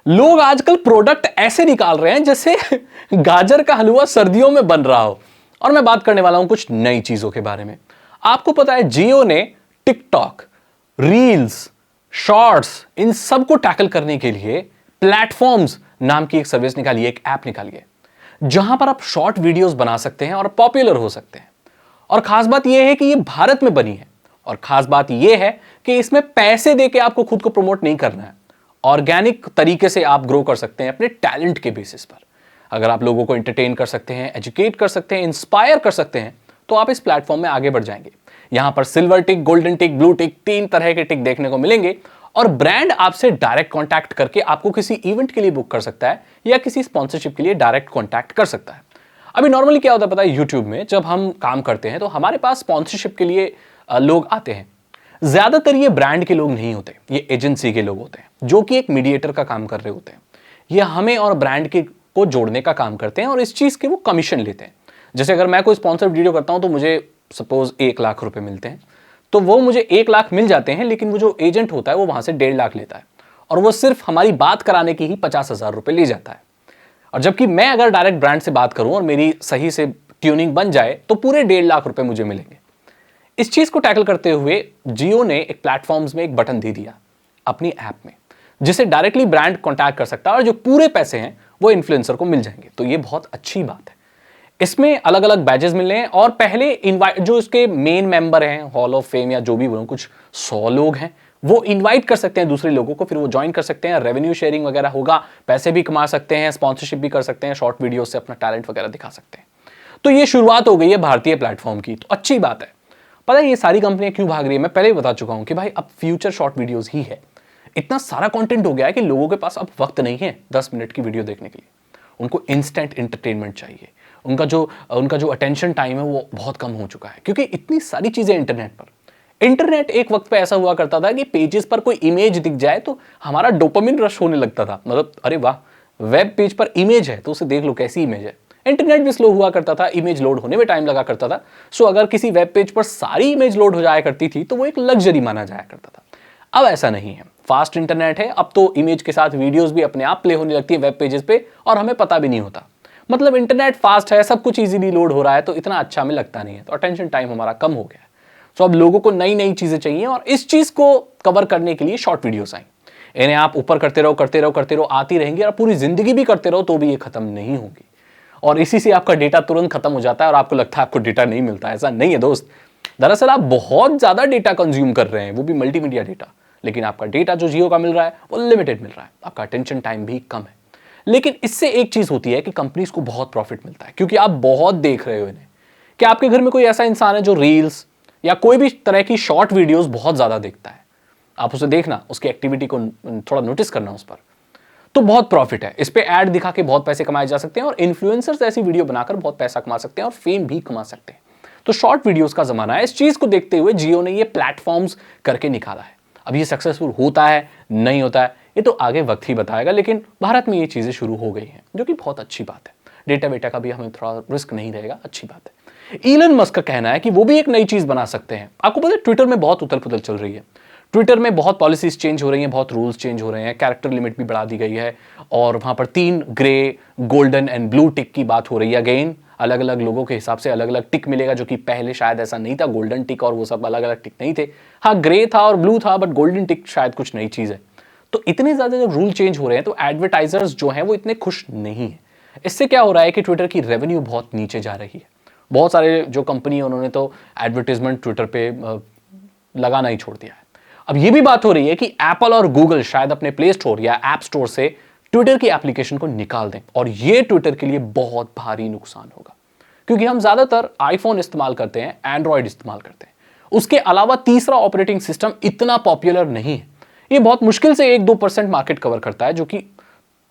लोग आजकल प्रोडक्ट ऐसे निकाल रहे हैं जैसे गाजर का हलवा सर्दियों में बन रहा हो। और मैं बात करने वाला हूं कुछ नई चीजों के बारे में। आपको पता है जियो ने टिकटॉक, रील्स, शॉर्ट्स, इन सब को टैकल करने के लिए प्लेटफॉर्म्स नाम की एक सर्विस निकाली है, एक ऐप निकाली है, जहां पर आप शॉर्ट वीडियोस बना सकते हैं और पॉपुलर हो सकते हैं। और खास बात यह है कि ये भारत में बनी है। और खास बात यह है कि इसमें पैसे देके आपको खुद को प्रमोट नहीं करना है। ऑर्गेनिक तरीके से आप ग्रो कर सकते हैं अपने टैलेंट के बेसिस पर। अगर आप लोगों को एंटरटेन कर सकते हैं, एजुकेट कर सकते हैं, इंस्पायर कर सकते हैं, तो आप इस प्लेटफॉर्म में आगे बढ़ जाएंगे। यहां पर सिल्वर टिक, गोल्डन टिक, ब्लू टिक, 3 तरह के टिक देखने को मिलेंगे। और ब्रांड आपसे डायरेक्ट कांटेक्ट करके आपको किसी इवेंट के लिए बुक कर सकता है या किसी स्पॉन्सरशिप के लिए डायरेक्ट कांटेक्ट कर सकता है। अभी नॉर्मली क्या होता है पता है, यूट्यूब में जब हम काम करते हैं तो हमारे पास स्पॉन्सरशिप के लिए लोग आते हैं। ज्यादातर ये ब्रांड के लोग नहीं होते, ये एजेंसी के लोग होते हैं जो कि एक मीडिएटर का काम कर रहे होते हैं। ये हमें और ब्रांड के को जोड़ने का काम करते हैं और इस चीज के वो कमीशन लेते हैं। जैसे अगर मैं कोई स्पॉन्सर वीडियो करता हूं तो मुझे सपोज 1 लाख रुपए मिलते हैं, तो वो मुझे 1 लाख मिल जाते हैं, लेकिन वो जो एजेंट होता है वो वहां से 1.5 लाख लेता है और वो सिर्फ हमारी बात कराने की ही 50,000 रुपए ले जाता है। और जबकि मैं अगर डायरेक्ट ब्रांड से बात करूं और मेरी सही से ट्यूनिंग बन जाए तो पूरे 1.5 लाख रुपए मुझे मिलेंगे। इस चीज को टैकल करते हुए जियो ने एक प्लेटफॉर्म्स में एक बटन दे दिया अपनी ऐप में, जिसे डायरेक्टली ब्रांड कांटेक्ट कर सकता है और जो पूरे पैसे हैं वो इन्फ्लुएंसर को मिल जाएंगे। तो ये बहुत अच्छी बात है। इसमें अलग अलग बैजेस मिलने हैं और पहले इनवाइट जो इसके मेन मेंबर हैं, हॉल ऑफ फेम या जो भी बोलो, कुछ 100 लोग हैं, वो इनवाइट कर सकते हैं दूसरे लोगों को, फिर वो ज्वाइन कर सकते हैं। रेवेन्यू शेयरिंग वगैरह होगा, पैसे भी कमा सकते हैं, स्पॉन्सरशिप भी कर सकते हैं, शॉर्ट वीडियो से अपना टैलेंट वगैरह दिखा सकते हैं। तो ये शुरुआत हो गई है भारतीय प्लेटफॉर्म की, तो अच्छी बात है। पता है ये सारी कंपनियां क्यों भाग रही है? मैं पहले ही बता चुका हूं कि भाई अब फ्यूचर शॉर्ट वीडियोस ही है। इतना सारा कंटेंट हो गया है कि लोगों के पास अब वक्त नहीं है 10 मिनट की वीडियो देखने के लिए। उनको इंस्टेंट एंटरटेनमेंट चाहिए। उनका जो अटेंशन टाइम है वो बहुत कम हो चुका है, क्योंकि इतनी सारी चीजें इंटरनेट पर। इंटरनेट एक वक्त पे ऐसा हुआ करता था कि पेजेस पर कोई इमेज दिख जाए तो हमारा डोपामिन रश होने लगता था। मतलब अरे वाह, वेब पेज पर इमेज है तो उसे देख लो कैसी इमेज है। इंटरनेट भी स्लो हुआ करता था, इमेज लोड होने में टाइम लगा करता था। सो अगर किसी वेब पेज पर सारी इमेज लोड हो जाया करती थी तो वो एक लग्जरी माना जाया करता था। अब ऐसा नहीं है, फास्ट इंटरनेट है। अब तो इमेज के साथ वीडियोस भी अपने आप प्ले होने लगती है वेब पेजेस पे और हमें पता भी नहीं होता। मतलब इंटरनेट फास्ट है, सब कुछ इजीली लोड हो रहा है, तो इतना अच्छा हमें लगता नहीं है। तो अटेंशन टाइम हमारा कम हो गया है। तो अब लोगों को नई नई चीजें चाहिए और इस चीज को कवर करने के लिए शॉर्ट वीडियोस आई। इन्हें आप ऊपर करते रहो, आती रहेंगी और पूरी जिंदगी भी करते रहो तो भी ये खत्म नहीं होगी। और इसी से आपका डेटा तुरंत खत्म हो जाता है और आपको लगता है आपको डेटा नहीं मिलता है। ऐसा नहीं है दोस्त, दरअसल आप बहुत ज्यादा डेटा कंज्यूम कर रहे हैं, वो भी मल्टीमीडिया डेटा। लेकिन आपका डेटा जो जियो का मिल रहा है वो लिमिटेड मिल रहा है, आपका अटेंशन टाइम भी कम है। लेकिन इससे एक चीज होती है कि कंपनीज को बहुत प्रॉफिट मिलता है, क्योंकि आप बहुत देख रहे हो इन्हें। कि आपके घर में कोई ऐसा इंसान है जो रील्स या कोई भी तरह की शॉर्ट वीडियोस बहुत ज्यादा देखता है, आप उसे देखना, उसकी एक्टिविटी को थोड़ा नोटिस करना उस पर, तो बहुत प्रॉफिट है। इस पे ऐड दिखा के बहुत पैसे कमाए जा सकते हैं और इन्फ्लुएंसर्स ऐसी वीडियो बनाकर बहुत पैसा कमा सकते हैं और फेम भी कमा सकते हैं। तो शॉर्ट वीडियोस का जमाना है। इस चीज को देखते हुए जियो ने ये प्लेटफॉर्म्स करके निकाला है। अब ये सक्सेसफुल होता है नहीं होता है ये तो आगे वक्त ही बताएगा, लेकिन भारत में ये चीजें शुरू हो गई हैं, जो कि बहुत अच्छी बात है। डेटा वेटा का भी हमें थोड़ा रिस्क नहीं रहेगा, अच्छी बात है। इलन मस्क का कहना है कि वो भी एक नई चीज बना सकते हैं। आपको पता है ट्विटर में बहुत उथल पुथल चल रही है। ट्विटर में बहुत पॉलिसीज चेंज हो रही हैं, बहुत रूल्स चेंज हो रहे हैं, कैरेक्टर लिमिट भी बढ़ा दी गई है और वहां पर 3 grey, golden and blue tick की बात हो रही है। अगेन अलग अलग लोगों के हिसाब से अलग अलग टिक मिलेगा, जो कि पहले शायद ऐसा नहीं था। गोल्डन टिक और वो सब अलग अलग टिक नहीं थे। हाँ, ग्रे था और ब्लू था, बट गोल्डन टिक शायद कुछ नई चीज है। तो इतने ज्यादा जब रूल चेंज हो रहे हैं तो एडवर्टाइजर्स जो हैं वो इतने खुश नहीं है। इससे क्या हो रहा है कि ट्विटर की रेवेन्यू बहुत नीचे जा रही है। बहुत सारे जो कंपनी है उन्होंने तो एडवर्टाइजमेंट ट्विटर पे लगाना ही छोड़ दिया है। अब ये भी बात हो रही है कि एप्पल और गूगल शायद अपने प्ले स्टोर या ऐप स्टोर से ट्विटर की एप्लीकेशन को निकाल दें और ये ट्विटर के लिए बहुत भारी नुकसान होगा, क्योंकि हम ज्यादातर आईफोन इस्तेमाल करते हैं, एंड्रॉयड इस्तेमाल करते हैं। उसके अलावा तीसरा ऑपरेटिंग सिस्टम इतना पॉपुलर नहीं है। ये बहुत मुश्किल से 1-2% मार्केट कवर करता है, जो कि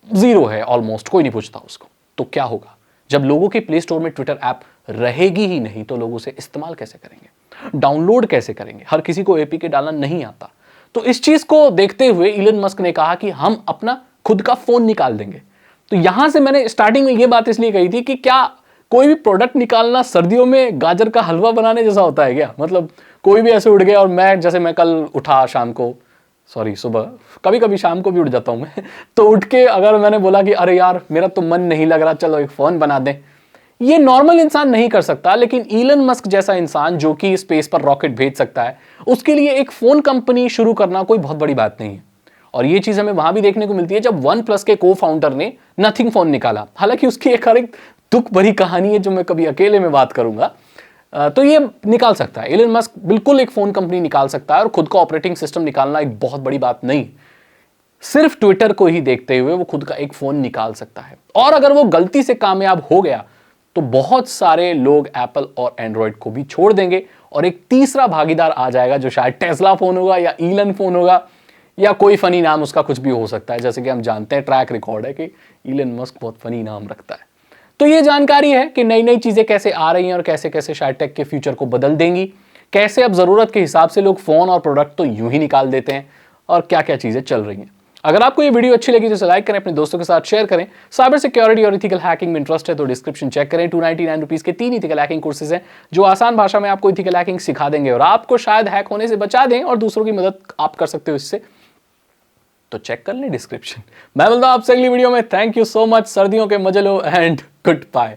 जीरो है ऑलमोस्ट, कोई नहीं पूछता उसको। तो क्या होगा जब लोगों के प्ले स्टोर में ट्विटर ऐप रहेगी ही नहीं, तो लोग उसे इस्तेमाल कैसे करेंगे, डाउनलोड कैसे करेंगे? हर किसी को एपीके डालना नहीं आता। तो इस चीज को देखते हुए इलन मस्क ने कहा कि हम अपना खुद का फोन निकाल देंगे। तो यहां से मैंने स्टार्टिंग में यह बात इसलिए कही थी कि क्या कोई भी प्रोडक्ट निकालना सर्दियों में गाजर का हलवा बनाने जैसा होता है क्या? मतलब कोई भी ऐसे उठ गया और मैं कल उठा शाम को सॉरी सुबह, कभी कभी शाम को भी उठ जाता हूं मैं तो उठ के अगर मैंने बोला कि अरे यार मेरा तो मन नहीं लग रहा, चलो एक फोन बना दें, ये नॉर्मल इंसान नहीं कर सकता। लेकिन ईलन मस्क जैसा इंसान जो कि स्पेस पर रॉकेट भेज सकता है, उसके लिए एक फोन कंपनी शुरू करना कोई बहुत बड़ी बात नहीं है। और ये चीज हमें वहां भी देखने को मिलती है जब वन प्लस के को फाउंडर ने नथिंग फोन निकाला। हालांकि उसकी एक हर एक दुख भरी कहानी है जो मैं कभी अकेले में बात करूंगा। तो ये निकाल सकता है, इलन मस्क बिल्कुल एक फोन कंपनी निकाल सकता है, और खुद का ऑपरेटिंग सिस्टम निकालना एक बहुत बड़ी बात नहीं, सिर्फ ट्विटर को ही देखते हुए वो खुद का एक फोन निकाल सकता है। और अगर वो गलती से कामयाब हो गया तो बहुत सारे लोग एप्पल और एंड्रॉयड को भी छोड़ देंगे, और एक तीसरा भागीदार आ जाएगा जो शायद टेस्ला फोन होगा या ईलन फोन होगा, या कोई फनी नाम उसका कुछ भी हो सकता है। जैसे कि हम जानते हैं, ट्रैक रिकॉर्ड है कि ईलन मस्क बहुत फनी नाम रखता है। तो ये जानकारी है कि नई नई चीजें कैसे आ रही हैं और कैसे कैसे शायद टेक के फ्यूचर को बदल देंगी, कैसे अब जरूरत के हिसाब से लोग फोन और प्रोडक्ट तो यूं ही निकाल देते हैं, और क्या क्या चीजें चल रही हैं। अगर आपको ये वीडियो अच्छी लगी तो इसे लाइक करें, अपने दोस्तों के साथ शेयर करें। साइबर सिक्योरिटी और इथिकल हैकिंग में इंटरेस्ट है तो डिस्क्रिप्शन चेक करें। 299 रुपीज के 3 इथिकल हैकिंग कोर्सेज हैं जो आसान भाषा में आपको इथिकल हैकिंग सिखा देंगे और आपको शायद हैक होने से बचा दें, और दूसरों की मदद आप कर सकते हो इससे। तो चेक कर लें डिस्क्रिप्शन। मैं मिलता हूं आपसे अगली वीडियो में। Thank you so much. सर्दियों के मजे लो एंड गुड बाय।